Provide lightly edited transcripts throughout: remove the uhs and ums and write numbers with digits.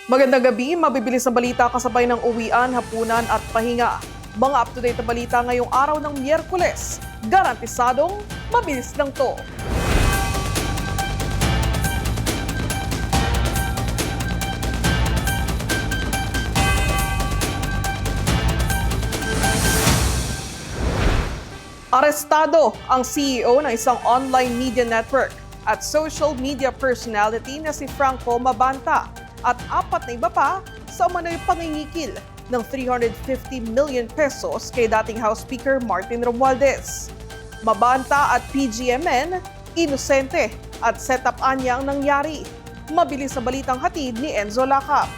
Magandang gabi, mabibilis na balita kasabay ng uwian, hapunan at pahinga. Mga up-to-date na balita ngayong araw ng Miyerkules. Garantisadong mabilis lang to. Arestado ang CEO ng isang online media network at social media personality na si Franco Mabanta at 4 na iba pa sa umano'y pangingikil ng 350 million pesos kay dating House Speaker Martin Romualdez. Mabanta at PGMN, inosente at setup anyang nangyari. Mabilis na balitang hatid ni Enzo Lacap.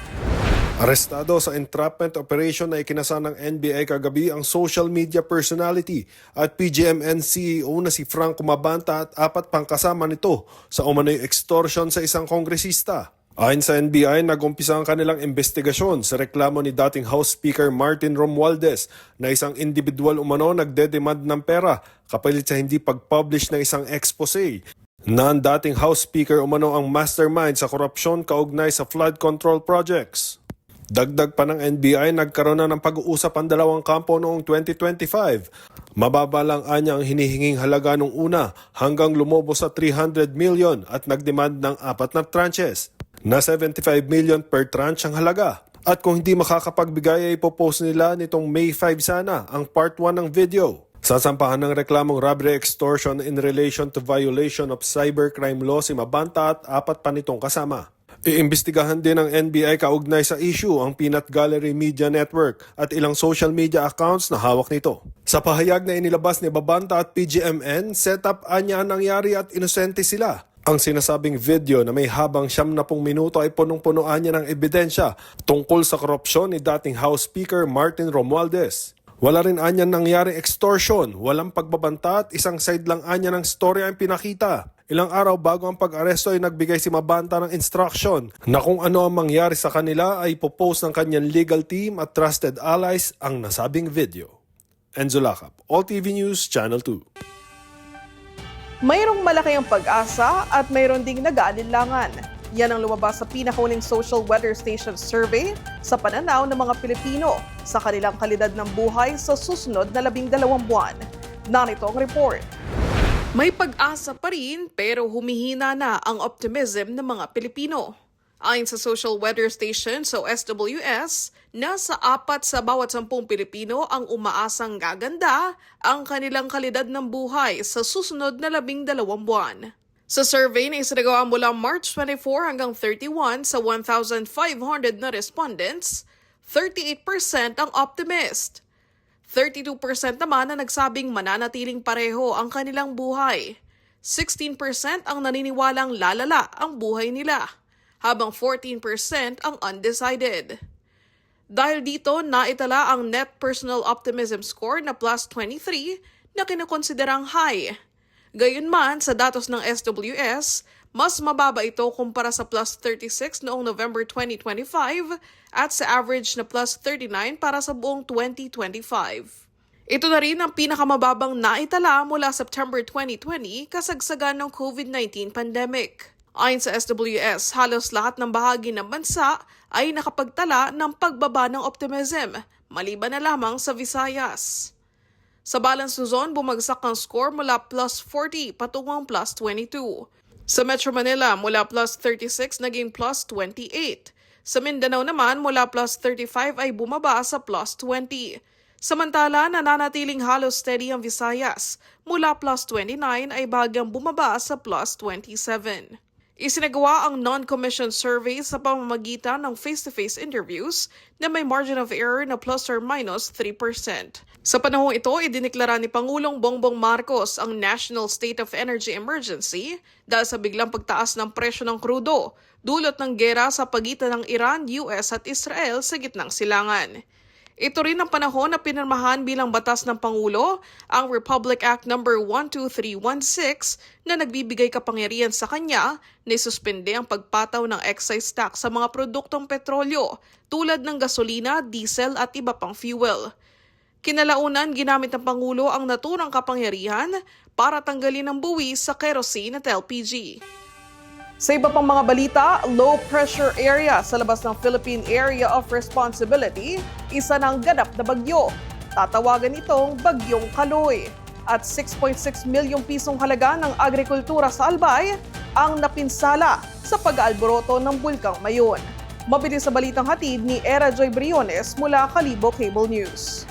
Arestado sa entrapment operation na ikinasa ng NBI kagabi ang social media personality at PGMN CEO na si Franco Mabanta at 4 pang kasama nito sa umano'y extortion sa isang kongresista. Ayon sa NBI, nag-umpisa ang kanilang investigasyon sa reklamo ni dating House Speaker Martin Romualdez na isang individual umano nagdedemand ng pera kapalit sa hindi pag-publish ng isang expose na ang dating House Speaker umano ang mastermind sa korupsyon kaugnay sa flood control projects. Dagdag pa ng NBI, nagkaroon na ng pag-uusap ang dalawang kampo noong 2025. Mababa lang anya ang hinihinging halaga nung una hanggang lumobo sa 300 million at nagdemand ng 4 na tranches na 75 million per tranche ang halaga. At kung hindi makakapagbigay ay ipopost nila nitong May 5 sana ang part 1 ng video. Sasampahan ng reklamong robbery extortion in relation to violation of cybercrime law si Mabanta at 4 pa nitong kasama. Iimbestigahan din ng NBI kaugnay sa issue ang Peanut Gallery Media Network at ilang social media accounts na hawak nito. Sa pahayag na inilabas ni Mabanta at PGMN, setup anya ang nangyari at inosente sila. Ang sinasabing video na may habang 70 minuto ay punong-punuan niya ng ebidensya tungkol sa korupsyon ni dating House Speaker Martin Romualdez. Wala rin anya nangyaring extortion, walang pagbabanta at isang side lang anya ng storya ang pinakita. Ilang araw bago ang pag-aresto ay nagbigay si Mabanta ng instruction na kung ano ang mangyari sa kanila ay ipopost ng kanyang legal team at trusted allies ang nasabing video. Enzo Lacap, All TV News, Channel 2. Mayroong malaki ang pag-asa at mayroon ding nag-aalinlangan. Yan ang lumabas sa pinakahuling Social Weather Station Survey sa pananaw ng mga Pilipino sa kanilang kalidad ng buhay sa susunod na 12 buwan. Narito ang report. May pag-asa pa rin pero humihina na ang optimism ng mga Pilipino. Ayon sa Social Weather Station o SWS, nasa 4 sa bawat 10 Pilipino ang umaasang gaganda ang kanilang kalidad ng buhay sa susunod na 12 buwan. Sa survey na isinagawa mula March 24 hanggang 31 sa 1,500 na respondents, 38% ang optimist. 32% naman na nagsabing mananatiling pareho ang kanilang buhay. 16% ang naniniwalang lalala ang buhay nila, habang 14% ang undecided. Dahil dito, naitala ang Net Personal Optimism Score na plus 23 na kinukonsiderang high. Gayunman, sa datos ng SWS, mas mababa ito kumpara sa plus 36 noong November 2025 at sa average na plus 39 para sa buong 2025. Ito na rin ang pinakamababang naitala mula September 2020 kasagsagan ng COVID-19 pandemic. Ayon sa SWS, halos lahat ng bahagi ng bansa ay nakapagtala ng pagbaba ng optimism, maliban na lamang sa Visayas. Sa Balance Luzon, bumagsak ang score mula plus 40 patungong plus 22. Sa Metro Manila, mula plus 36 naging plus 28. Sa Mindanao naman, mula plus 35 ay bumaba sa plus 20. Samantala, nananatiling halos steady ang Visayas. Mula plus 29 ay bahagyang bumaba sa plus 27. Isinagawa ang non-commissioned survey sa pamamagitan ng face-to-face interviews na may margin of error na plus or minus 3%. Sa panahong ito, idiniklara ni Pangulong Bongbong Marcos ang National State of Energy Emergency dahil sa biglang pagtaas ng presyo ng krudo, dulot ng gera sa pagitan ng Iran, US at Israel sa gitnang silangan. Ito rin ang panahon na pinirmahan bilang batas ng Pangulo ang Republic Act No. 12316 na nagbibigay kapangyarihan sa kanya na isuspende ang pagpataw ng excise tax sa mga produktong petrolyo tulad ng gasolina, diesel at iba pang fuel. Kinalaunan, ginamit ng Pangulo ang naturang kapangyarihan para tanggalin ang buwis sa kerosene at LPG. Sa iba pang mga balita, low pressure area sa labas ng Philippine Area of Responsibility, isa ng ganap na bagyo. Tatawagan itong Bagyong Kaloy. At 6.6 milyong pisong halaga ng agrikultura sa Albay ang napinsala sa pag-aalboroto ng Bulkang Mayon. Mabilis sa balitang hatid ni Era Joy Briones mula Kalibo Cable News.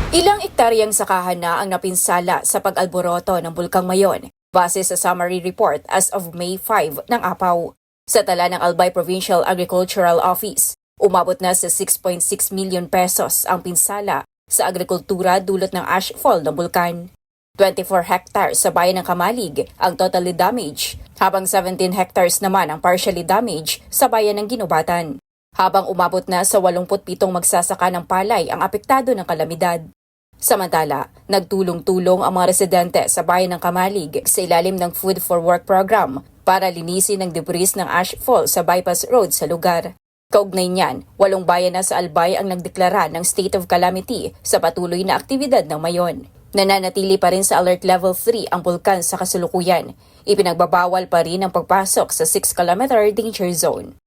Ilang ektaryang sakahan na ang napinsala sa pag-alboroto ng Bulkang Mayon base sa summary report as of May 5 ng APAW. Sa tala ng Albay Provincial Agricultural Office, umabot na sa 6.6 million pesos ang pinsala sa agrikultura dulot ng ashfall ng bulkan. 24 hectares sa bayan ng Kamalig ang totally damaged, habang 17 hectares naman ang partially damaged sa bayan ng Ginubatan. Habang umabot na sa 87 magsasaka ng palay ang apektado ng kalamidad. Samantala, nagtulong-tulong ang mga residente sa bayan ng Kamalig sa ilalim ng Food for Work program para linisin ang debris ng ashfall sa bypass road sa lugar. Kaugnay niyan, 8 bayan na sa Albay ang nagdeklara ng state of calamity sa patuloy na aktibidad ng Mayon. Nananatili pa rin sa Alert Level 3 ang bulkan sa kasalukuyan. Ipinagbabawal pa rin ang pagpasok sa 6-kilometer danger zone.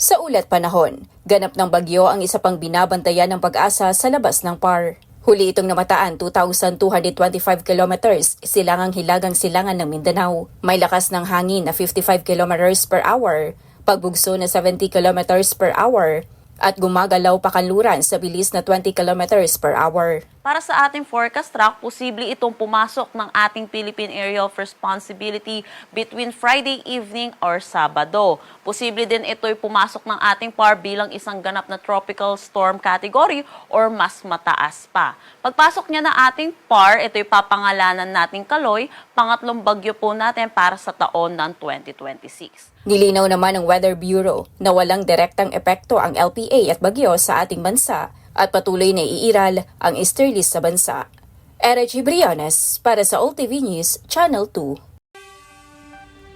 Sa ulat panahon, ganap ng bagyo ang isa pang binabantayan ng Pag-asa sa labas ng PAR. Huli itong namataan 2,225 kilometers silangang hilagang silangan ng Mindanao. May lakas ng hangin na 55 kilometers per hour, pagbugso na 70 kilometers per hour, at gumagalaw pakanluran sa bilis na 20 kilometers per hour. Para sa ating forecast track, posible itong pumasok ng ating Philippine Area of Responsibility between Friday evening or Sabado. Posible din ito'y pumasok ng ating PAR bilang isang ganap na tropical storm category or mas mataas pa. Pagpasok niya ng ating PAR, ito'y papangalanan nating Kaloy, pangatlong bagyo po natin para sa taon ng 2026. Nilinaw naman ng Weather Bureau na walang direktang epekto ang LPA at bagyo sa ating bansa at patuloy na iiral ang easterlies sa bansa. Era G. Briones para sa All TV News, Channel 2.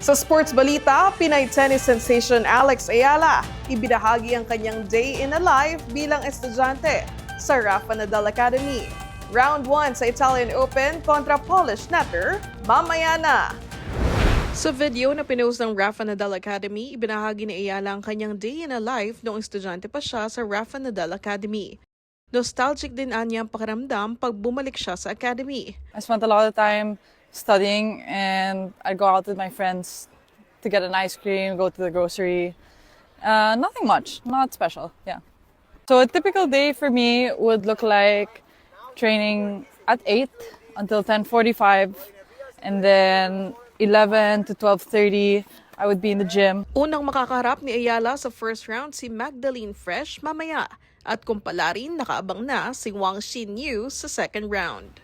Sa sports balita, Pinay tennis sensation Alex Ayala ibinahagi ang kanyang day in a life bilang estudyante sa Rafa Nadal Academy. Round 1 sa Italian Open kontra Polish netter, mamaya na. Sa video na pinost ng Rafa Nadal Academy, ibinahagi ni Ayala ang kanyang day in a life noong estudyante pa siya sa Rafa Nadal Academy. Nostalgic din anya ang pakiramdam pag bumalik siya sa academy. I spent a lot of time studying and I'd go out with my friends to get an ice cream, go to the grocery. Nothing much, not special, yeah. So a typical day for me would look like training at 8 until 10:45 and then 11 to 12:30 I would be in the gym. Unang makakaharap ni Ayala sa first round si Magdalene Fresh mamaya. At kung pala rin, nakaabang na si Wang Xin Yu sa second round.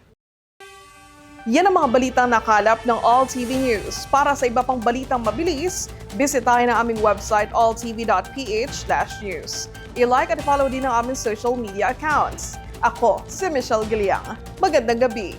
Yan ang mga balitang nakalap ng All TV News. Para sa iba pang balitang mabilis, bisitahin ang aming website alltv.ph/news. I-like at follow din ang aming social media accounts. Ako, si Michelle Giliang. Magandang gabi.